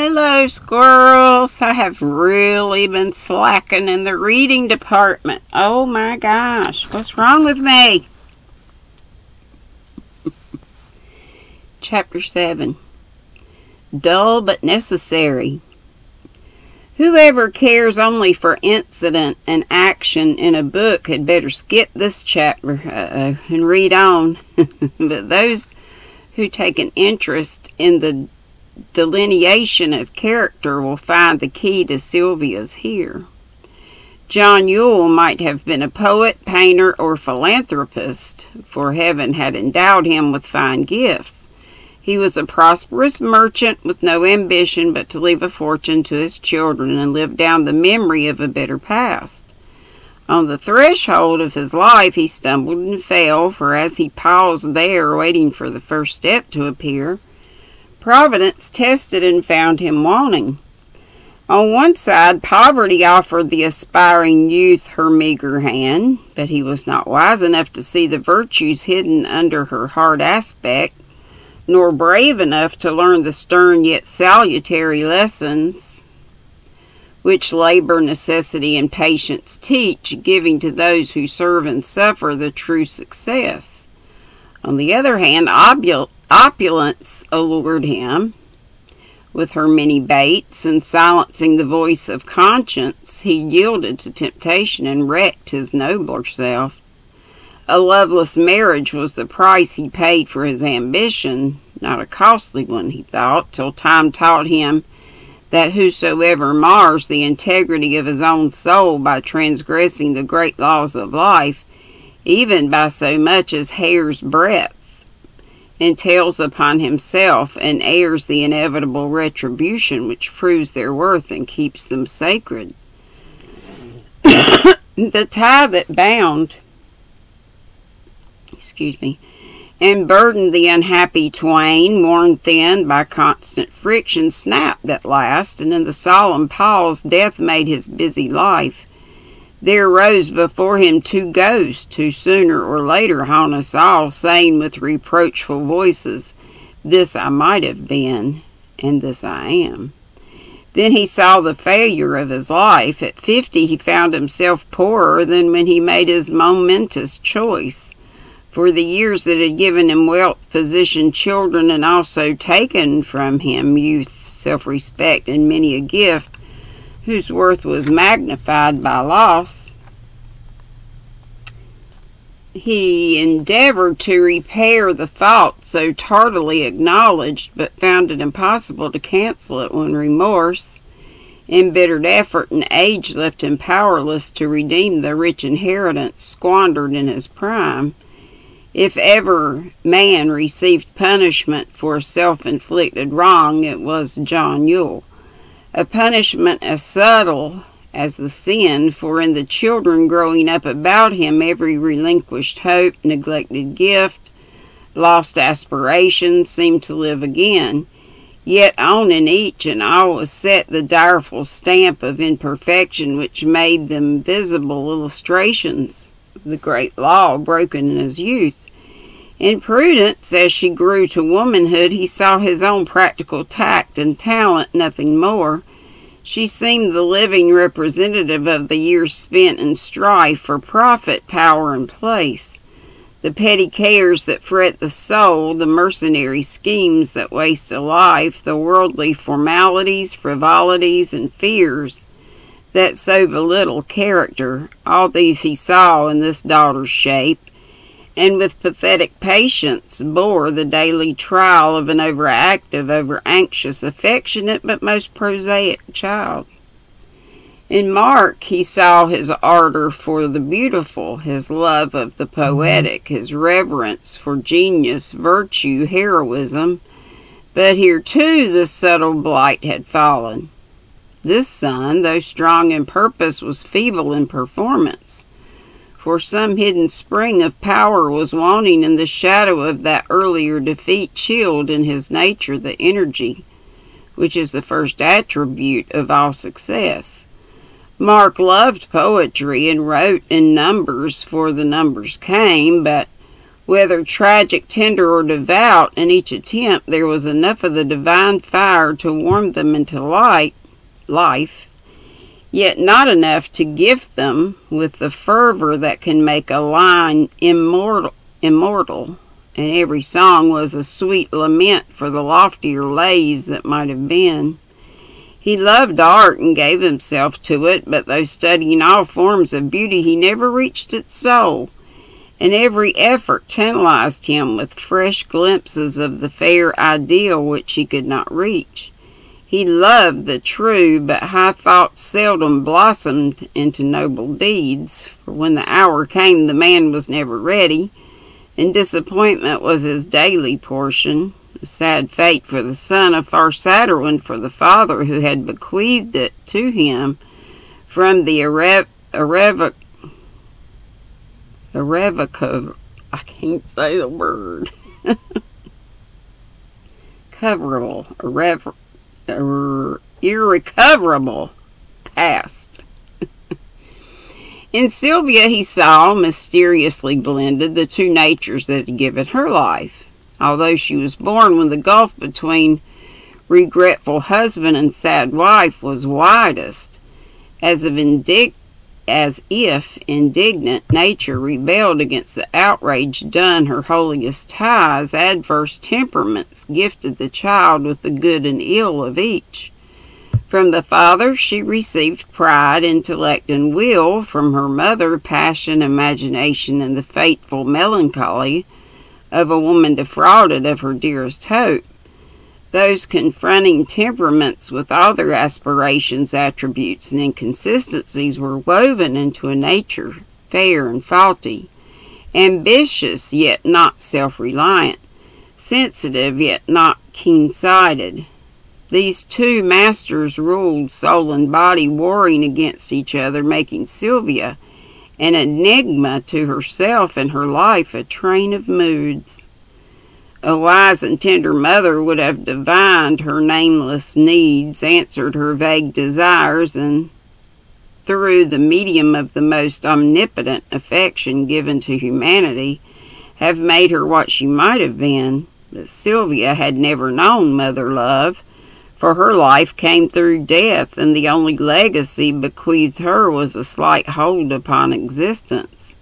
Hello, squirrels. I have really been slacking in the reading department. Oh my gosh, what's wrong with me? Chapter 7. Dull but necessary. Whoever cares only for incident and action in a book had better skip this chapter and read on. But those who take an interest in the delineation of character will find the key to Sylvia's here. John Yule might have been a poet, painter, or philanthropist, for heaven had endowed him with fine gifts. He was a prosperous merchant with no ambition but to leave a fortune to his children and live down the memory of a better past. On the threshold of his life he stumbled and fell, for as he paused there waiting for the first step to appear, Providence tested and found him wanting. On one side, poverty offered the aspiring youth her meager hand, but he was not wise enough to see the virtues hidden under her hard aspect, nor brave enough to learn the stern yet salutary lessons which labor, necessity, and patience teach, giving to those who serve and suffer the true success. On the other hand, opulence allured him with her many baits, and silencing the voice of conscience, he yielded to temptation and wrecked his nobler self. A loveless marriage was the price he paid for his ambition, not a costly one, he thought, till time taught him that whosoever mars the integrity of his own soul by transgressing the great laws of life, even by so much as hair's breadth, entails upon himself and heirs the inevitable retribution which proves their worth and keeps them sacred. The tie that bound, and burdened the unhappy twain, worn thin by constant friction, snapped at last, and in the solemn pause death made his busy life. There rose before him two ghosts, who sooner or later haunt us all, saying with reproachful voices, "This I might have been, and this I am." Then he saw the failure of his life. At 50 he found himself poorer than when he made his momentous choice. For the years that had given him wealth, position, children, and also taken from him youth, self-respect, and many a gift, whose worth was magnified by loss, he endeavored to repair the fault so tardily acknowledged, but found it impossible to cancel it when remorse, embittered effort, and age left him powerless to redeem the rich inheritance squandered in his prime. If ever man received punishment for a self-inflicted wrong, it was John Yule. A punishment as subtle as the sin, for in the children growing up about him every relinquished hope, neglected gift, lost aspiration seemed to live again. Yet on in each and all was set the direful stamp of imperfection which made them visible illustrations of the great law broken in his youth. In Prudence, as she grew to womanhood, he saw his own practical tact and talent, nothing more. She seemed the living representative of the years spent in strife for profit, power, and place. The petty cares that fret the soul, the mercenary schemes that waste a life, the worldly formalities, frivolities, and fears that so belittle character, all these he saw in this daughter's shape, and with pathetic patience bore the daily trial of an overactive, over-anxious, affectionate, but most prosaic child. In Mark he saw his ardor for the beautiful, his love of the poetic, his reverence for genius, virtue, heroism, but here too the subtle blight had fallen. This son, though strong in purpose, was feeble in performance. For some hidden spring of power was wanting, in the shadow of that earlier defeat chilled in his nature the energy which is the first attribute of all success. Mark loved poetry and wrote in numbers, for the numbers came, but Whether tragic, tender, or devout, in each attempt there was enough of the divine fire to warm them into life, yet not enough to gift them with the fervor that can make a line immortal, and every song was a sweet lament for the loftier lays that might have been. He loved art and gave himself to it, but though studying all forms of beauty, he never reached its soul, and every effort tantalized him with fresh glimpses of the fair ideal which he could not reach. He loved the true, but high thoughts seldom blossomed into noble deeds, for when the hour came the man was never ready, and disappointment was his daily portion. A sad fate for the son, a far sadder one for the father who had bequeathed it to him from the irrevocable, I can't say the word, irrecoverable past. In Sylvia he saw, mysteriously blended, the two natures that had given her life. Although she was born when the gulf between regretful husband and sad wife was widest, as if indignant nature rebelled against the outrage done her holiest ties, adverse temperaments gifted the child with the good and ill of each. From the father she received pride, intellect, and will. From her mother, passion, imagination, and the fateful melancholy of a woman defrauded of her dearest hope. Those confronting temperaments with all their aspirations, attributes, and inconsistencies were woven into a nature fair and faulty, ambitious yet not self-reliant, sensitive yet not keen-sighted. These two masters ruled soul and body, warring against each other, making Sylvia an enigma to herself and her life, a train of moods. A wise and tender mother would have divined her nameless needs, answered her vague desires, and through the medium of the most omnipotent affection given to humanity, have made her what she might have been. But Sylvia had never known mother love, for her life came through death, and the only legacy bequeathed her was a slight hold upon existence.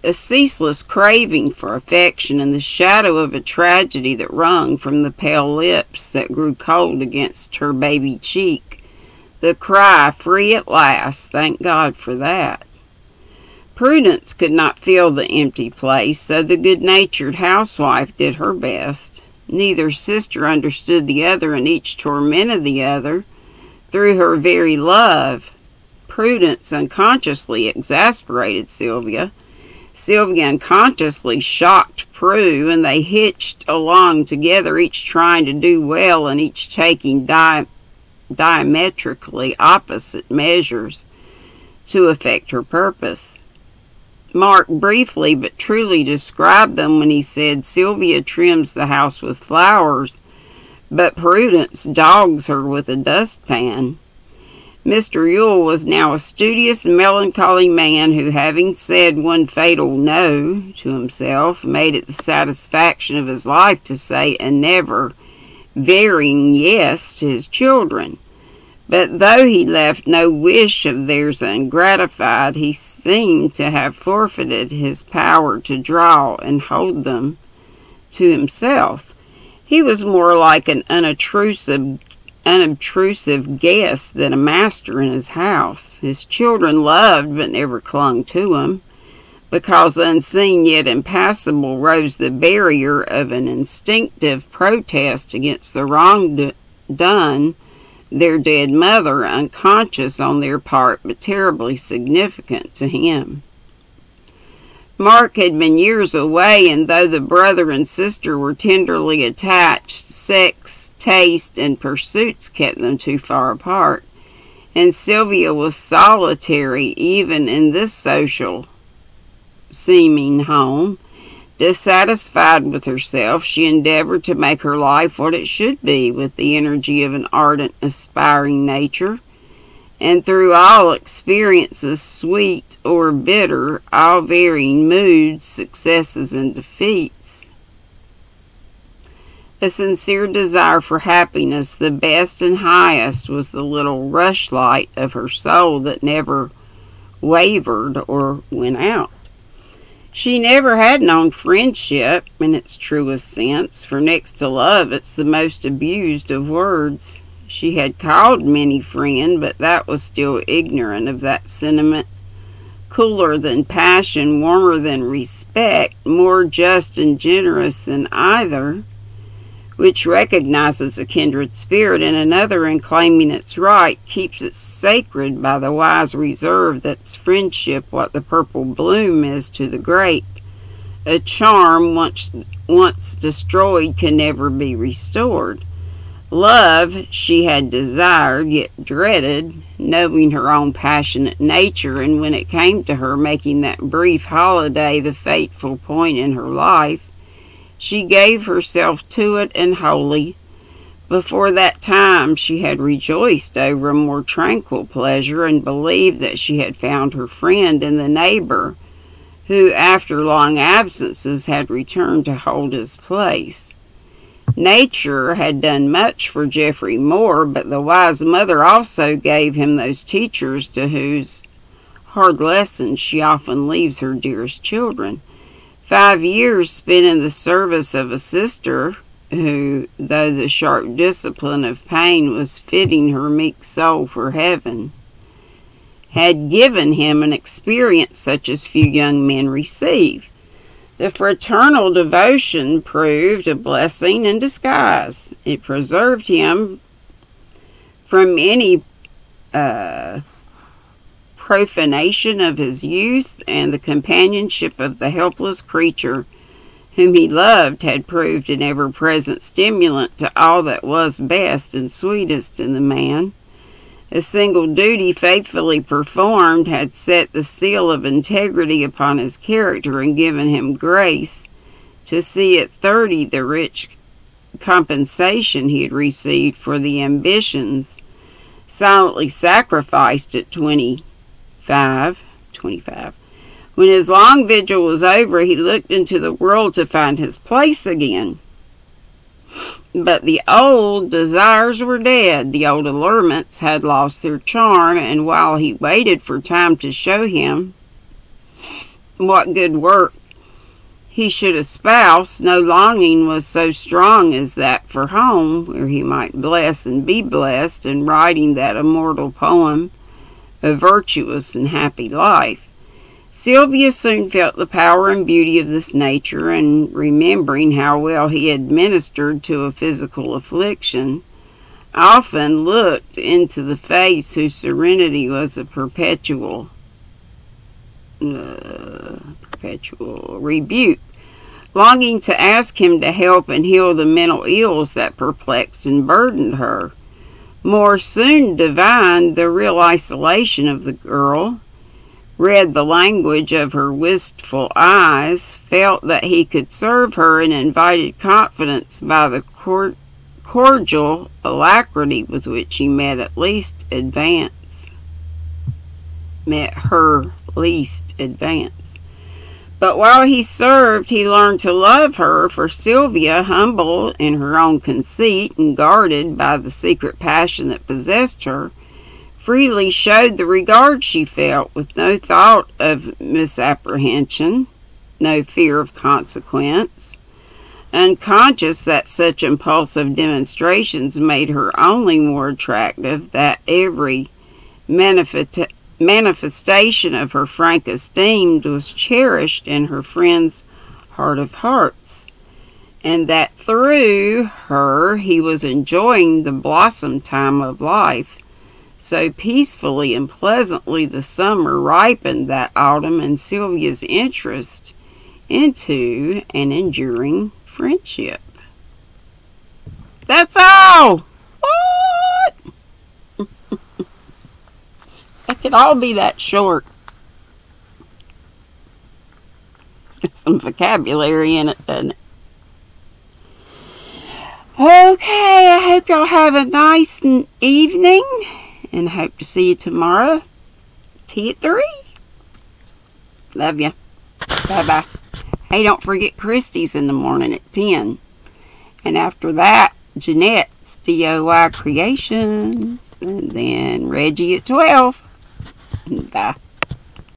A ceaseless craving for affection in the shadow of a tragedy that wrung from the pale lips that grew cold against her baby cheek. The cry, free at last, thank God for that. Prudence could not fill the empty place, though the good-natured housewife did her best. Neither sister understood the other, and each tormented the other through her very love. Prudence unconsciously exasperated Sylvia. Sylvia unconsciously shocked Prue, and they hitched along together, each trying to do well and each taking diametrically opposite measures to effect her purpose. Mark briefly but truly described them when he said, Sylvia trims the house with flowers, but Prudence dogs her with a dustpan. Mr. Yule was now a studious, melancholy man who, having said one fatal no to himself, made it the satisfaction of his life to say a never varying yes to his children. But though he left no wish of theirs ungratified, he seemed to have forfeited his power to draw and hold them to himself. He was more like an unobtrusive guest than a master in his house. His children loved but never clung to him, because unseen yet impassable rose the barrier of an instinctive protest against the wrong done their dead mother, unconscious on their part but terribly significant to him. Mark had been years away, and though the brother and sister were tenderly attached, sex, taste, and pursuits kept them too far apart, and Sylvia was solitary even in this social seeming home. Dissatisfied with herself, she endeavored to make her life what it should be, with the energy of an ardent, aspiring nature. and through all experiences, sweet or bitter, all varying moods, successes and defeats. A sincere desire for happiness, the best and highest, was the little rushlight of her soul that never wavered or went out. She never had known friendship in its truest sense, for next to love it's the most abused of words. She had called many friend, but that was still ignorant of that sentiment, cooler than passion, warmer than respect, more just and generous than either, which recognizes a kindred spirit in another and claiming its right, keeps it sacred by the wise reserve that's friendship what the purple bloom is to the grape. A charm once destroyed can never be restored. Love she had desired, yet dreaded, knowing her own passionate nature, and when it came to her making that brief holiday the fateful point in her life, she gave herself to it and wholly. Before that time she had rejoiced over a more tranquil pleasure, and believed that she had found her friend in the neighbor, who after long absences had returned to hold his place. Nature had done much for Geoffrey Moore, but the wise mother also gave him those teachers to whose hard lessons she often leaves her dearest children. 5 years spent in the service of a sister who, though the sharp discipline of pain was fitting her meek soul for heaven, had given him an experience such as few young men receive. The fraternal devotion proved a blessing in disguise. It preserved him from any profanation of his youth, and the companionship of the helpless creature whom he loved had proved an ever-present stimulant to all that was best and sweetest in the man. A single duty faithfully performed had set the seal of integrity upon his character and given him grace to see at 30 the rich compensation he had received for the ambitions silently sacrificed at 25. When his long vigil was over, he looked into the world to find his place again. But the old desires were dead, the old allurements had lost their charm, and while he waited for time to show him what good work he should espouse, no longing was so strong as that for home, where he might bless and be blessed in writing that immortal poem, A Virtuous and Happy Life. Sylvia soon felt the power and beauty of this nature, and remembering how well he had ministered to a physical affliction, often looked into the face whose serenity was a perpetual rebuke, longing to ask him to help and heal the mental ills that perplexed and burdened her. Moore soon divined the real isolation of the girl, read the language of her wistful eyes, felt that he could serve her, and invited confidence by the cordial alacrity with which he met her least advance. But while he served, he learned to love her, for Sylvia, humble in her own conceit and guarded by the secret passion that possessed her, freely showed the regard she felt, with no thought of misapprehension, no fear of consequence, unconscious that such impulsive demonstrations made her only more attractive, that every manifestation of her frank esteem was cherished in her friend's heart of hearts, and that through her he was enjoying the blossom time of life. So peacefully and pleasantly the summer ripened that autumn, and Sylvia's interest into an enduring friendship. That's all! What? It could all be that short. It's got some vocabulary in it, doesn't it? Okay, I hope y'all have a nice evening. And hope to see you tomorrow. Tea at 3. Love ya. Bye-bye. Hey, don't forget Christy's in the morning at 10. And after that, Jeanette's DIY Creations. And then Reggie at 12. Bye.